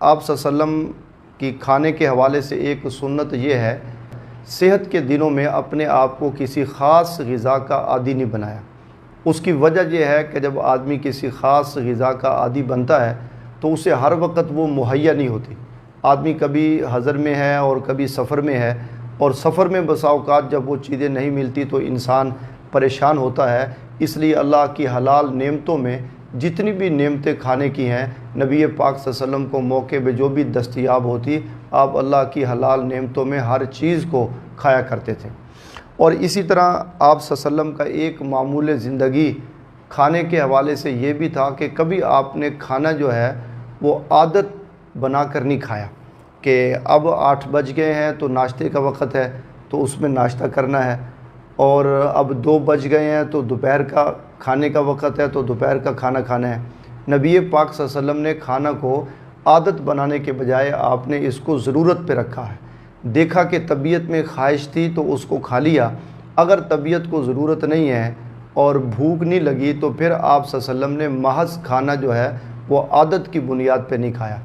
آپ صلی اللہ علیہ وسلم کی کھانے کے حوالے سے ایک سنت یہ ہے، صحت کے دنوں میں اپنے آپ کو کسی خاص غذا کا عادی نہیں بنایا۔ اس کی وجہ یہ ہے کہ جب آدمی کسی خاص غذا کا عادی بنتا ہے تو اسے ہر وقت وہ مہیا نہیں ہوتی۔ آدمی کبھی حضر میں ہے اور کبھی سفر میں ہے، اور سفر میں بسا اوقات جب وہ چیزیں نہیں ملتی تو انسان پریشان ہوتا ہے۔ اس لیے اللہ کی حلال نعمتوں میں جتنی بھی نعمتیں کھانے کی ہیں، نبی پاک صلی اللہ علیہ وسلم کو موقع پہ جو بھی دستیاب ہوتی، آپ اللہ کی حلال نعمتوں میں ہر چیز کو کھایا کرتے تھے۔ اور اسی طرح آپ صلی اللہ علیہ وسلم کا ایک معمول زندگی کھانے کے حوالے سے یہ بھی تھا کہ کبھی آپ نے کھانا جو ہے وہ عادت بنا کر نہیں کھایا کہ اب 8 بج گئے ہیں تو ناشتے کا وقت ہے تو اس میں ناشتہ کرنا ہے، اور اب 2 بج گئے ہیں تو دوپہر کا کھانے کا وقت ہے تو دوپہر کا کھانا کھانا ہے۔ نبی پاک صلی اللہ علیہ وسلم نے کھانا کو عادت بنانے کے بجائے آپ نے اس کو ضرورت پہ رکھا ہے۔ دیکھا کہ طبیعت میں خواہش تھی تو اس کو کھا لیا، اگر طبیعت کو ضرورت نہیں ہے اور بھوک نہیں لگی تو پھر آپ صلی اللہ علیہ وسلم نے محض کھانا جو ہے وہ عادت کی بنیاد پہ نہیں کھایا۔